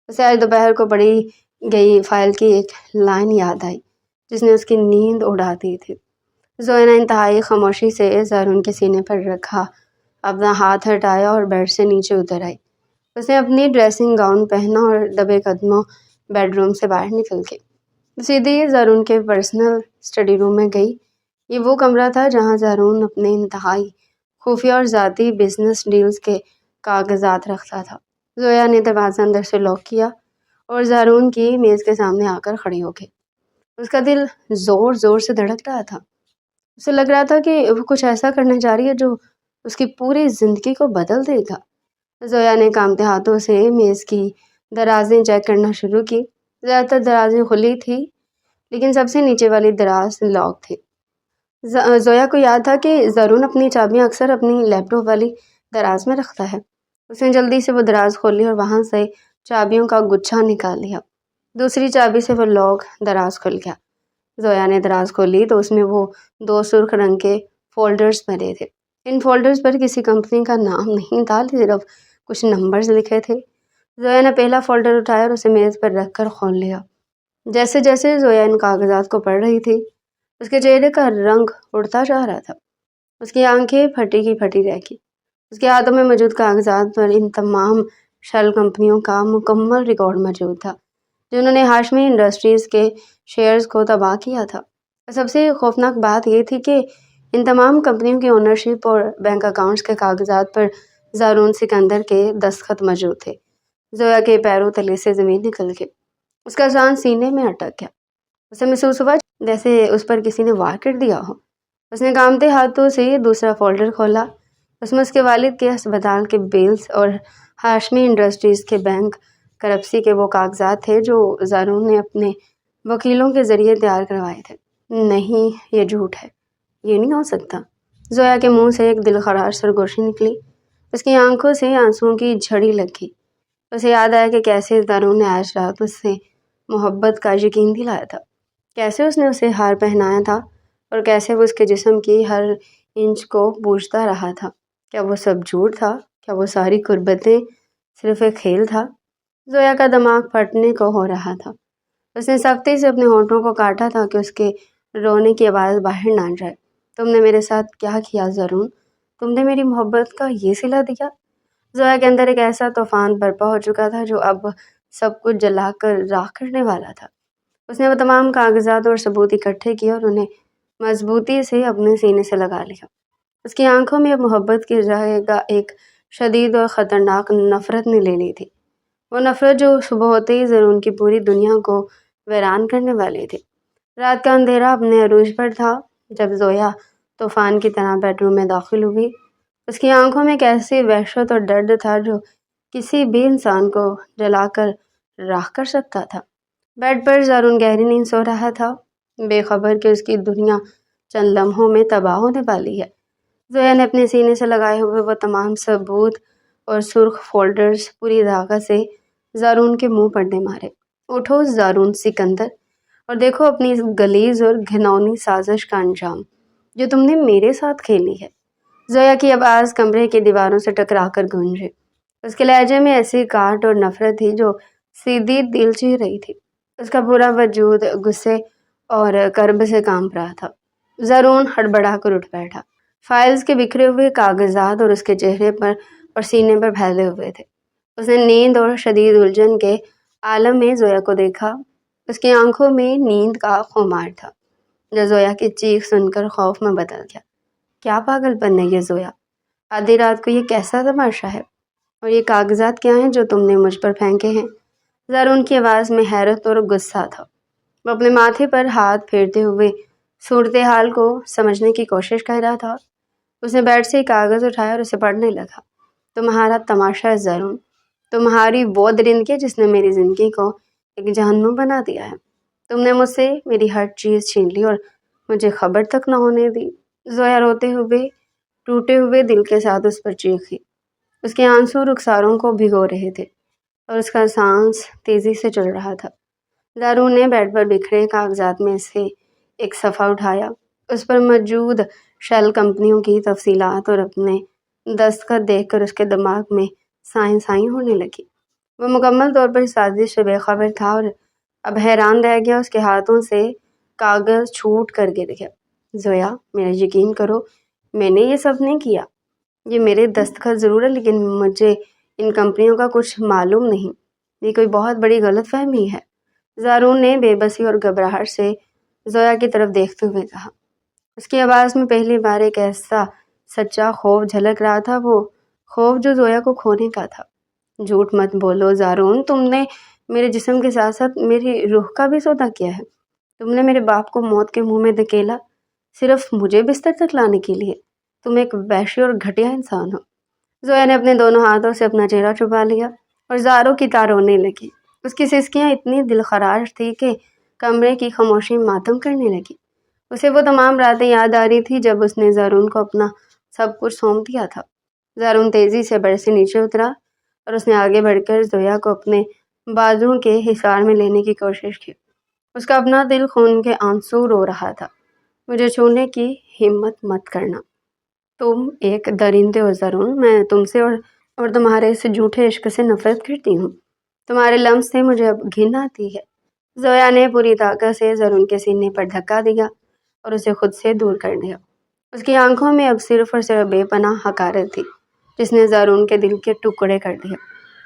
اسے آج دوپہر کو پڑھی گئی فائل کی ایک لائن یاد آئی جس نے اس کی نیند اڑا دی تھی۔ زویا نے انتہائی خاموشی سے زارون کے سینے پر رکھا، اپنا ہاتھ ہٹایا اور بیڈ سے نیچے اتر آئی۔ اس نے اپنی ڈریسنگ گاؤن پہنا اور دبے قدموں بیڈ روم سے باہر نکل گئی۔ سیدھی زارون کے پرسنل اسٹڈی روم میں گئی۔ یہ وہ کمرہ تھا جہاں زارون اپنے انتہائی خفیہ اور ذاتی بزنس ڈیلز کے کاغذات رکھتا تھا۔ زویا نے دروازہ اندر سے لاک کیا اور زارون کی میز کے سامنے آ کر کھڑی ہو گئی۔ اس کا دل زور زور سے دھڑک رہا تھا۔ اسے لگ رہا تھا کہ وہ کچھ ایسا کرنے جا رہی ہے جو اس کی پوری زندگی کو بدل دے گا۔ زویا نے کانپتے ہاتھوں سے میز کی درازیں چیک کرنا شروع کی۔ زیادہ تر درازیں کھلی تھی، لیکن سب سے نیچے والی دراز لاک تھی۔ زویا کو یاد تھا کہ زارون اپنی چابیاں اکثر اپنی لیپ ٹاپ والی دراز میں رکھتا ہے۔ اس نے جلدی سے وہ دراز کھولی اور وہاں سے چابیوں کا گچھا نکال لیا۔ دوسری چابی سے وہ لاک دراز کھل گیا۔ زویا نے دراز کھولی تو اس میں وہ 2 سرخ رنگ کے فولڈرز بھرے تھے۔ ان فولڈرز پر کسی کمپنی کا نام نہیں تھا، صرف کچھ نمبرز لکھے تھے۔ زویا نے پہلا فولڈر اٹھایا اور اسے میز پر رکھ کر کھول لیا۔ جیسے جیسے زویا ان کاغذات کو پڑھ رہی تھی، اس کے چہرے کا رنگ اڑتا جا رہا تھا۔ اس کی آنکھیں پھٹی کی پھٹی رہ گئی۔ اس کے ہاتھوں میں موجود کاغذات پر ان تمام شیل کمپنیوں کا مکمل ریکارڈ موجود تھا جنہوں نے ہاشمی انڈسٹریز کے شیئرز کو تباہ کیا تھا۔ سب سے خوفناک بات یہ تھی کہ ان تمام کمپنیوں کی اونرشپ اور بینک اکاؤنٹس کے کاغذات پر زارون سکندر کے دستخط موجود تھے۔ زویا کے پیروں تلے سے زمین نکل گئی۔ اس کا سانس سینے میں اٹک گیا۔ اسے محسوس ہوا جیسے اس پر کسی نے وار کر دیا ہو۔ اس نے کانپتے ہاتھوں سے دوسرا فولڈر کھولا۔ اس میں اس کے والد کے ہسپتال کے بلز اور ہاشمی انڈسٹریز کے بینک کرپسی کے وہ کاغذات تھے جو زارون نے اپنے وکیلوں کے ذریعے تیار کروائے تھے۔ نہیں، یہ جھوٹ ہے، یہ نہیں ہو سکتا۔ زویا کے منہ سے ایک دلخراش سرگوشی نکلی۔ اس کی آنکھوں سے آنسوؤں کی جھڑی لگی۔ اسے یاد آیا کہ کیسے زارون نے آج رات اس سے محبت کا یقین دلایا تھا، کیسے اس نے اسے ہار پہنایا تھا اور کیسے وہ اس کے جسم کی ہر انچ کو پوجتا رہا تھا۔ کیا وہ سب جھوٹ تھا؟ کیا وہ ساری قربتیں صرف ایک کھیل تھا؟ زویا کا دماغ پھٹنے کو ہو رہا تھا۔ اس نے سختی سے اپنے ہونٹوں کو کاٹا تاکہ اس کے رونے کی آواز باہر نہ جائے۔ تم نے میرے ساتھ کیا کیا زارون؟ تم نے میری محبت کا یہ صلہ دیا؟ زویا کے اندر ایک ایسا طوفان برپا ہو چکا تھا جو اب سب کچھ جلا کر راکھ کرنے والا تھا۔ اس نے وہ تمام کاغذات اور ثبوت اکٹھے کیے اور انہیں مضبوطی سے اپنے سینے سے لگا لیا۔ اس کی آنکھوں میں اب محبت کی جگہ ایک شدید اور خطرناک نفرت نے لے لی تھی۔ وہ نفرت جو صبح ہوتے ہی زارون کی پوری دنیا کو ویران کرنے والی تھی۔ رات کا اندھیرا اپنے عروج پر تھا جب زویا طوفان کی طرح بیڈ روم میں داخل ہوئی۔ اس کی آنکھوں میں ایک ایسی وحشت اور درد تھا جو کسی بھی انسان کو جلا کر راکھ کر سکتا تھا۔ بیڈ پر زارون گہری نیند سو رہا تھا، بے خبر کہ اس کی دنیا چند لمحوں میں تباہ ہونے والی ہے۔ زویا نے اپنے سینے سے لگائے ہوئے وہ تمام ثبوت اور سرخ فولڈرز پوری طاقت سے زارون کے منہ پر دے مارے۔ اٹھو زارون سکندر اور دیکھو اپنی اس غلیظ اور گھناؤنی سازش کا انجام جو تم نے میرے ساتھ کھیلی ہے۔ زویا کی آواز کمرے کی دیواروں سے ٹکرا کر گونجی۔ اس کے لہجے میں ایسی کاٹ اور نفرت تھی جو سیدھی دل چیر رہی تھی۔ اس کا پورا وجود غصے اور کرب سے کانپ رہا تھا۔ زارون ہڑبڑا کر اٹھ بیٹھا۔ فائلز کے بکھرے ہوئے کاغذات اور اس کے چہرے پر اور سینے پر پھیلے ہوئے تھے۔ اس نے نیند اور شدید الجھن کے عالم میں زویا کو دیکھا۔ اس کی آنکھوں میں نیند کا خمار تھا۔ جو زویا کی چیخ سن کر خوف میں بدل گیا۔ کیا پاگل پن ہے یہ زویا؟ آدھی رات کو یہ کیسا تماشا ہے؟ اور یہ کاغذات کیا ہیں جو تم نے مجھ پر پھینکے ہیں؟ زارون کی آواز میں حیرت اور غصہ تھا۔ وہ اپنے ماتھے پر ہاتھ پھیرتے ہوئے صورتحال کو سمجھنے کی کوشش کر رہا تھا۔ اس نے بیڈ سے ایک کاغذ اٹھایا اور اسے پڑھنے لگا۔ تمہارا تماشا ہے زارون، تمہاری وہ درندگی جس نے میری زندگی کو ایک جہنم بنا دیا ہے۔ تم نے مجھ سے میری ہر چیز چھین لی اور مجھے خبر تک نہ ہونے دی۔ زویا روتے ہوئے ٹوٹے ہوئے دل کے ساتھ اس پر چیخی۔ اس کے آنسو رخساروں کو بھگو رہے تھے اور اس کا سانس تیزی سے چل رہا تھا۔ زارون نے بیڈ پر بکھرے کاغذات میں سے ایک صفحہ اٹھایا۔ اس پر موجود شیل کمپنیوں کی تفصیلات اور اپنے دستخط دیکھ کر اس کے دماغ میں سائیں سائیں ہونے لگی۔ وہ مکمل طور پر سازش سے بے خبر تھا اور اب حیران رہ گیا۔ اس کے ہاتھوں سے کاغذ چھوٹ کر گر گیا۔ زویا، میرا یقین کرو، میں نے یہ سب نہیں کیا۔ یہ میرے دستخط ضرور ہے لیکن مجھے ان کمپنیوں کا کچھ معلوم نہیں۔ یہ کوئی بہت بڑی غلط فہمی ہے۔ زارون نے بے بسی اور گھبراہٹ سے زویا کی طرف دیکھتے ہوئے کہا۔ اس کی آواز میں پہلی بار ایک ایسا سچا خوف جھلک رہا تھا، وہ خوف جو زویا کو کھونے کا تھا۔ جھوٹ مت بولو زارون، تم نے میرے جسم کے ساتھ ساتھ میری روح کا بھی سودا کیا ہے۔ تم نے میرے باپ کو موت کے منہ میں دھکیلا صرف مجھے بستر تک لانے کے لیے۔ تم ایک وحشی اور گھٹیا انسان ہو۔ زویا نے اپنے دونوں ہاتھوں سے اپنا چہرہ چھپا لیا اور زاروں کی طرح رونے لگی۔ اس کی سسکیاں اتنی دلخراش تھی کہ کمرے کی خاموشی ماتم کرنے لگی۔ اسے وہ تمام راتیں یاد آ رہی تھی جب اس نے زارون کو اپنا سب کچھ سونپ دیا تھا۔ زارون تیزی سے بیڈ سے نیچے اترا اور اس نے آگے بڑھ کر زویا کو اپنے بازوؤں کے حصار میں لینے کی کوشش کی۔ اس کا اپنا دل خون کے آنسو رو رہا تھا۔ مجھے چھونے کی ہمت مت کرنا۔ تم ایک درندے ہو زارون، میں تم سے اور تمہارے اس جھوٹے عشق سے نفرت کرتی ہوں۔ تمہارے لمس سے مجھے اب گھن آتی ہے۔ زویا نے پوری طاقت سے زارون کے سینے پر دھکا دیا اور اسے خود سے دور کر دیا۔ اس کی آنکھوں میں اب صرف اور صرف بے پناہ حقارت تھی جس نے زارون کے دل کے ٹکڑے کر دیا۔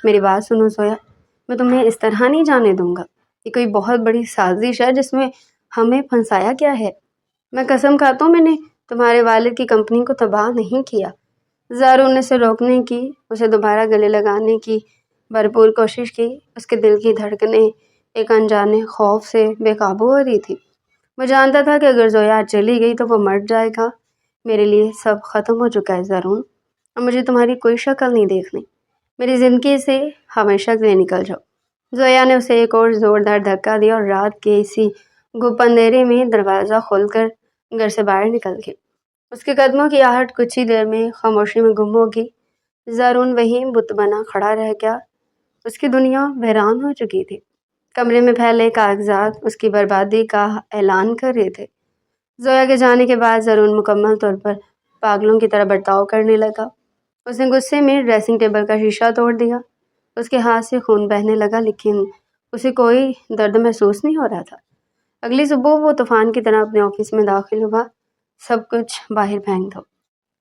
میری بات سنو زویا، میں تمہیں اس طرح نہیں جانے دوں گا۔ یہ کوئی بہت بڑی سازش ہے جس میں ہمیں پھنسایا گیا ہے۔ میں قسم کھاتا ہوں میں نے تمہارے والد کی کمپنی کو تباہ نہیں کیا۔ زارون نے اسے روکنے کی، اسے دوبارہ گلے لگانے کی بھرپور کوشش کی۔ اس کے دل کی دھڑکنیں ایک انجانے خوف سے بے قابو ہو رہی تھی۔ وہ جانتا تھا کہ اگر زویا چلی گئی تو وہ مر جائے گا۔ میرے لیے سب ختم ہو چکا ہے زارون، اب مجھے تمہاری کوئی شکل نہیں دیکھنی۔ میری زندگی سے ہمیشہ کے لیے نکل جاؤ۔ زویا نے اسے ایک اور زوردار دھکا دیا اور رات کے اسی گپ اندھیرے میں دروازہ کھول کر گھر سے باہر نکل گئی۔ اس کے قدموں کی آہٹ کچھ ہی دیر میں خاموشی میں گم ہوگی۔ زارون وہیں بت بنا کھڑا رہ گیا۔ اس کی دنیا ویران ہو چکی تھی۔ کمرے میں پھیلے کاغذات اس کی بربادی کا اعلان کر رہے تھے۔ زویا کے جانے کے بعد زارون مکمل طور پر پاگلوں کی طرح برتاؤ کرنے لگا۔ اس نے غصے میں ڈریسنگ ٹیبل کا شیشہ توڑ دیا۔ اس کے ہاتھ سے خون بہنے لگا لیکن اسے کوئی درد محسوس نہیں ہو رہا تھا۔ اگلی صبح وہ طوفان کی طرح اپنے آفس میں داخل ہوا۔ سب کچھ باہر پھینک دو۔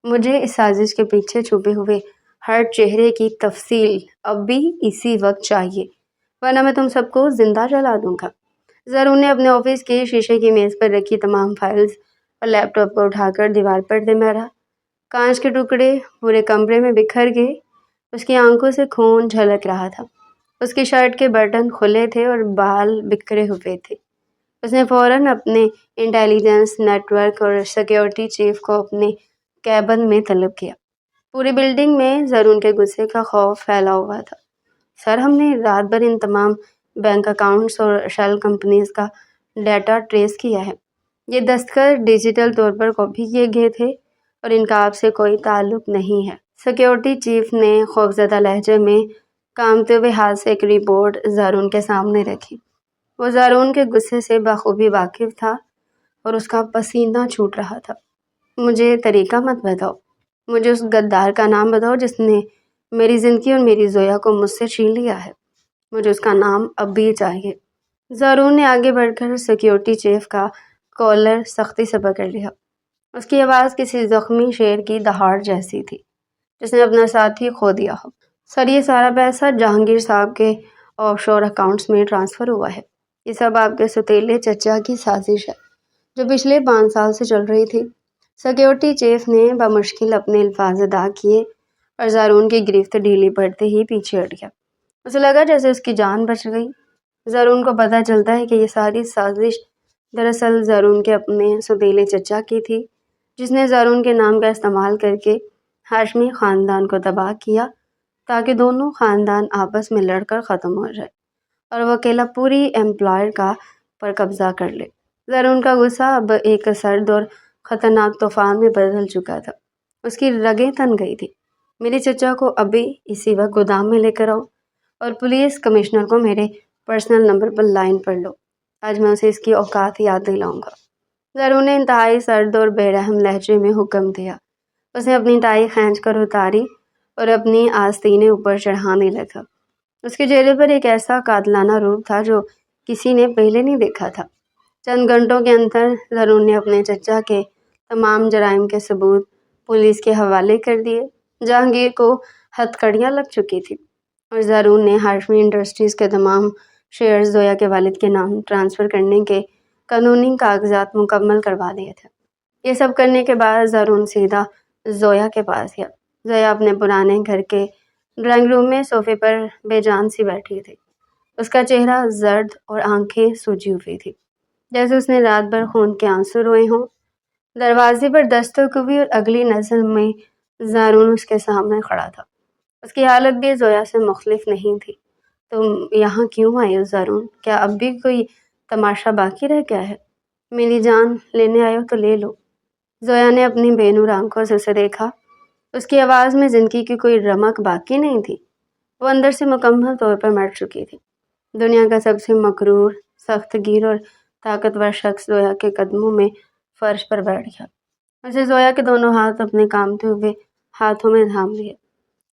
مجھے اس سازش کے پیچھے چھپے ہوئے ہر چہرے کی تفصیل اب بھی اسی وقت چاہیے، ورنہ میں تم سب کو زندہ جلا دوں گا۔ زارون نے اپنے آفس کے شیشے کی میز پر رکھی تمام فائلز اور لیپ ٹاپ کو اٹھا کر دیوار پر دے مارا۔ کانچ کے ٹکڑے پورے کمرے میں بکھر گئے۔ اس کی آنکھوں سے خون جھلک رہا تھا۔ اس کی شرٹ کے بٹن کھلے تھے اور بال بکھرے ہوئے تھے۔ اس نے فوراً اپنے انٹیلیجنس نیٹ ورک اور سیکیورٹی چیف کو اپنے کیبن میں طلب کیا۔ پوری بلڈنگ میں زارون کے غصے کا خوف پھیلا ہوا تھا۔ سر، ہم نے رات بھر ان تمام بینک اکاؤنٹس اور شیل کمپنیز کا ڈیٹا ٹریس کیا ہے۔ یہ دستخط ڈیجیٹل طور پر کاپی کیے گئے تھے اور ان کا آپ سے کوئی تعلق نہیں ہے۔ سیکیورٹی چیف نے خوفزدہ لہجے میں کامتے ہوئے ہاتھ سے ایک رپورٹ زارون کے سامنے رکھی۔ وہ زارون کے غصے سے بخوبی واقف تھا اور اس کا پسینہ چھوٹ رہا تھا۔ مجھے طریقہ مت بتاؤ، مجھے اس غدار کا نام بتاؤ جس نے میری زندگی اور میری زویا کو مجھ سے چھین لیا ہے۔ مجھے اس کا نام اب بھی چاہیے۔ زارون نے آگے بڑھ کر سیکیورٹی چیف کا کالر سختی سے پکڑ لیا۔ اس کی آواز کسی زخمی شیر کی دہاڑ جیسی تھی جس نے اپنا ساتھی کھو دیا ہو۔ سر، یہ سارا پیسہ جہانگیر صاحب کے آف شور اکاؤنٹس میں ٹرانسفر ہوا ہے۔ یہ سب آپ کے ستیلے چچا کی سازش ہے۔ جو پچھلے 5 سال سے چل رہی تھی۔ سیکیورٹی چیف نے بمشکل اپنے الفاظ ادا کیے اور زارون کی گرفت ڈھیلی پڑتے ہی پیچھے ہٹ گیا۔ اسے لگا جیسے اس کی جان بچ گئی۔ زارون کو پتہ چلتا ہے کہ یہ ساری سازش دراصل زارون کے اپنے سوتیلے چچا کی تھی، جس نے زارون کے نام کا استعمال کر کے ہاشمی خاندان کو تباہ کیا تاکہ دونوں خاندان آپس میں لڑ کر ختم ہو جائے اور وہ اکیلا پوری امپائر کا پر قبضہ کر لے۔ زارون کا غصہ اب ایک سرد اور خطرناک طوفان میں بدل چکا تھا۔ اس کی رگیں تن گئی تھی۔ میرے چچا کو ابھی اسی وقت گودام میں لے کر آؤ اور پولیس کمشنر کو میرے پرسنل نمبر پر لائن پر لو۔ آج میں اسے اس کی اوقات یاد دلاؤں گا۔ زارون نے انتہائی سرد اور بے رحم لہجے میں حکم دیا۔ اس نے اپنی ٹائی کھینچ کر اتاری اور اپنی آستینیں اوپر چڑھانے لگا۔ اس کے چہرے پر ایک ایسا قاتلانہ روپ تھا جو کسی نے پہلے نہیں دیکھا تھا۔ چند گھنٹوں کے اندر زارون نے اپنے چچا کے تمام جرائم کے ثبوت پولیس کے حوالے کر دیے۔ جہانگیر کو ہتھکڑیاں لگ چکی تھی اور زارون نے ہاشمی انڈسٹریز کے تمام شیئرز زویا کے والد کے نام ٹرانسفر کرنے کے قانونی کاغذات مکمل کروا دیے تھے۔ یہ سب کرنے کے بعد زارون سیدھا زویا کے پاس گیا۔ زویا اپنے پرانے گھر کے ڈرائنگ روم میں صوفے پر بے جان سی بیٹھی تھی۔ اس کا چہرہ زرد اور آنکھیں سوجی ہوئی تھی، جیسے اس نے رات بھر خون کے آنسو روئے ہوں۔ دروازے پر دستک ہوئی اور اگلی نظر میں زارون اس کے سامنے کھڑا تھا۔ اس کی حالت بھی زویا سے مختلف نہیں تھی۔ تم یہاں کیوں آئے ہو زارون؟ کیا اب بھی کوئی تماشا باقی رہ گیا ہے؟ میری جان لینے آئے ہو تو لے لو۔ زویا نے اپنی بے نور آنکھوں سے اسے دیکھا۔ اس کی آواز میں زندگی کی کوئی رمق باقی نہیں تھی۔ وہ اندر سے مکمل طور پر مر چکی تھی۔ دنیا کا سب سے مغرور، سخت گیر اور طاقتور شخص زویا کے قدموں میں فرش پر بیٹھ گیا۔ اسے زویا کے دونوں ہاتھ اپنے کانپتے ہوئے ہاتھوں میں تھام لیے۔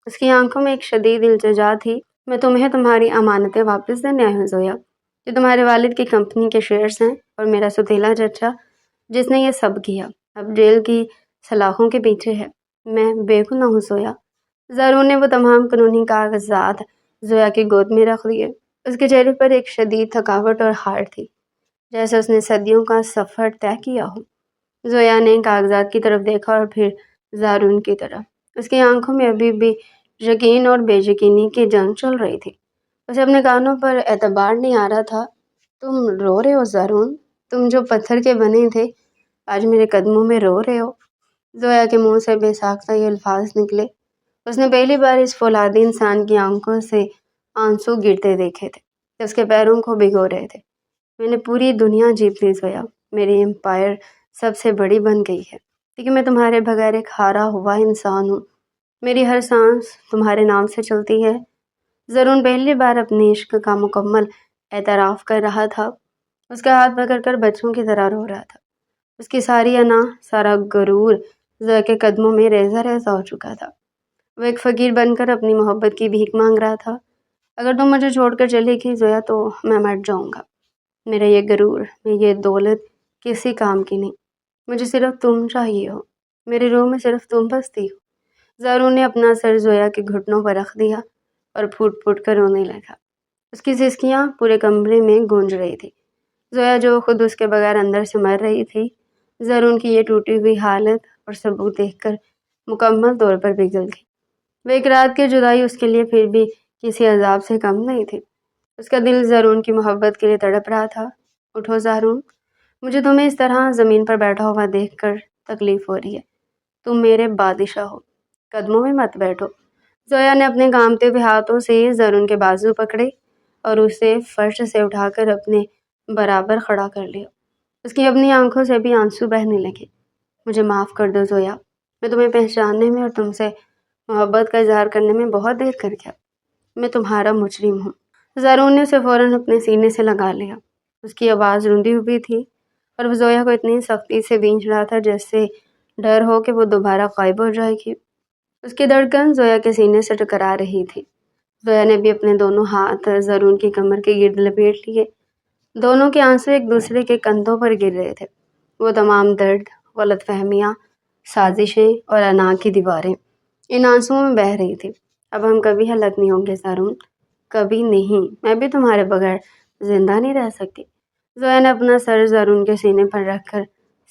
اس کی آنکھوں میں ایک شدید التجا تھی۔ میں تمہیں تمہاری امانتیں واپس دینے آئی ہوں زویا۔ جو تمہارے والد کی کمپنی کے شیئرز ہیں اور میرا سوتیلا چچا جس نے یہ سب کیا، اب جیل کی سلاخوں کے پیچھے ہے۔ میں بے گناہ ہوں زویا۔ زارون نے وہ تمام قانونی کاغذات زویا کی گود میں رکھ دیے۔ اس کے چہرے پر ایک شدید تھکاوٹ اور ہار تھی، جیسے اس نے صدیوں کا سفر طے کیا ہو۔ زویا نے کاغذات کی طرف دیکھا اور پھر زارون کی طرف۔ اس کی آنکھوں میں ابھی بھی یقین اور بے یقینی کی جنگ چل رہی تھی۔ اسے اپنے کانوں پر اعتبار نہیں آ رہا تھا۔ تم رو رہے ہو زارون؟ تم جو پتھر کے بنے تھے آج میرے قدموں میں رو رہے ہو؟ زویا کے منہ سے بے ساختہ یہ الفاظ نکلے۔ اس نے پہلی بار اس فولادی انسان کی آنکھوں سے آنسو گرتے دیکھے تھے، اس کے پیروں کو بھگو رہے تھے۔ میں نے پوری دنیا جیت لی زویا۔ میری امپائر سب سے بڑی بن گئی ہے، لیکن میں تمہارے بغیر ایک ہارا ہوا انسان ہوں۔ میری ہر سانس تمہارے نام سے چلتی ہے۔ زارون پہلی بار اپنے عشق کا مکمل اعتراف کر رہا تھا۔ اس کا ہاتھ پکڑ کر بچوں کی طرح رو رہا تھا۔ اس کی ساری انا، سارا غرور زویا کے قدموں میں ریزہ ریزہ ہو چکا تھا۔ وہ ایک فقیر بن کر اپنی محبت کی بھیک مانگ رہا تھا۔ اگر تم مجھے چھوڑ کر چلے گی زویا تو میں مر جاؤں گا۔ میرا یہ غرور، یہ دولت کسی کام کی نہیں۔ مجھے صرف تم چاہیے ہو۔ میرے روح میں صرف تم بستی ہو۔ زارون نے اپنا سر زویا کے گھٹنوں پر رکھ دیا اور پھوٹ پھوٹ کر رونے لگا۔ اس کی سسکیاں پورے کمرے میں گونج رہی تھی۔ زویا جو خود اس کے بغیر اندر سے مر رہی تھی، زارون کی یہ ٹوٹی ہوئی حالت اور ثبوت دیکھ کر مکمل طور پر پگھل گئی۔ وہ ایک رات کی جدائی اس کے لیے پھر بھی کسی عذاب سے کم نہیں تھی۔ اس کا دل زارون کی محبت کے لیے تڑپ رہا تھا۔ اٹھو زارون، مجھے تمہیں اس طرح زمین پر بیٹھا ہوا دیکھ کر تکلیف ہو رہی ہے۔ تم میرے بادشاہ ہو، قدموں میں مت بیٹھو۔ زویا نے اپنے کانپتے ہوئے ہاتھوں سے زارون کے بازو پکڑے اور اسے فرش سے اٹھا کر اپنے برابر کھڑا کر لیا۔ اس کی اپنی آنکھوں سے بھی آنسو بہنے لگے۔ مجھے معاف کر دو زویا، میں تمہیں پہچاننے میں اور تم سے محبت کا اظہار کرنے میں بہت دیر کر گیا۔ میں تمہارا مجرم ہوں۔ زارون نے اسے فوراً اپنے سینے سے لگا لیا۔ اس کی آواز روندی ہوئی تھی اور وہ زویا کو اتنی سختی سے بھینچ رہا تھا جیسے ڈر ہو کہ وہ دوبارہ غائب ہو جائے گی۔ اس کی دھڑکن زویا کے سینے سے ٹکرا رہی تھی۔ زویا نے بھی اپنے دونوں ہاتھ زارون کی کمر کے گرد لپیٹ لیے۔ دونوں کے آنسو ایک دوسرے کے کندھوں پر گر رہے تھے۔ وہ تمام درد، غلط فہمیاں، سازشیں اور انا کی دیواریں ان آنسوؤں میں بہہ رہی تھی۔ اب ہم کبھی الگ نہیں ہوں گے زارون، کبھی نہیں۔ میں بھی تمہارے بغیر زندہ نہیں رہ سکتی۔ زویا نے اپنا سر زارون کے سینے پر رکھ کر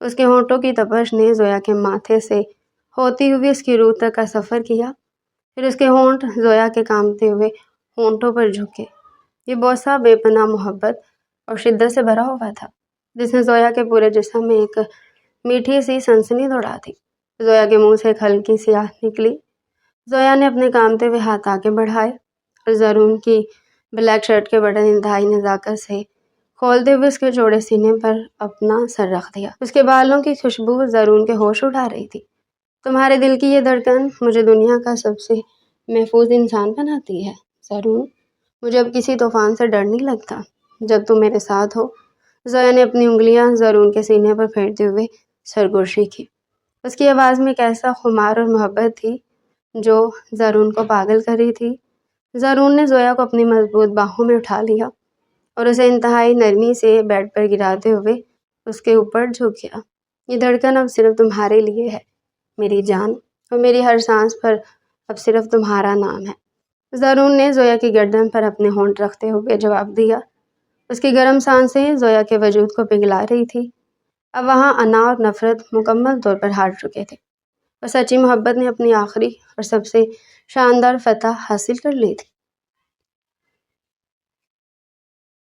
اس کے ہونٹوں کی تپش نے زویا کے ماتھے سے ہوتی ہوئی اس کی روح تک کا سفر کیا۔ پھر اس کے ہونٹ زویا کے کانپتے ہوئے ہونٹوں پر جھکے۔ یہ بوسہ بے پناہ محبت اور شدت سے بھرا ہوا تھا، جس نے زویا کے پورے جسم میں ایک میٹھی سی سنسنی دوڑا دی۔ زویا کے منہ سے ایک ہلکی سی آہ نکلی۔ زویا نے اپنے کانپتے ہوئے ہاتھ آگے بڑھائے اور زرون کی بلیک شرٹ کے بٹن انتہائی نزاکت سے کھولتے ہوئے اس کے چوڑے سینے پر اپنا سر رکھ دیا۔ اس کے بالوں کی خوشبو زرون کے ہوش اٹھا رہی تھی۔ تمہارے دل کی یہ دھڑکن مجھے دنیا کا سب سے محفوظ انسان بناتی ہے زرون۔ مجھے اب کسی طوفان سے ڈر نہیں لگتا جب تم میرے ساتھ ہو۔ زویا نے اپنی انگلیاں زرون کے سینے پر پھیرتے ہوئے سرگوشی کی۔ اس کی آواز میں ایک ایسا خمار اور محبت تھی جو زرون کو پاگل کر رہی تھی۔ زرون نے زویا کو اپنی مضبوط باہوں میں اٹھا لیا اور اسے انتہائی نرمی سے بیڈ پر گراتے ہوئے اس کے اوپر جھک گیا۔ یہ دھڑکن اب صرف تمہارے لیے ہے میری جان، اور میری ہر سانس پر اب صرف تمہارا نام ہے۔ زرون نے زویا کی گردن پر اپنے ہونٹ رکھتے ہوئے جواب دیا۔ اس کی گرم سانسیں زویا کے وجود کو پگھلا رہی تھی۔ اب وہاں انا اور نفرت مکمل طور پر ہار چکے تھے اور سچی محبت نے اپنی آخری اور سب سے شاندار فتح حاصل کر لی تھی۔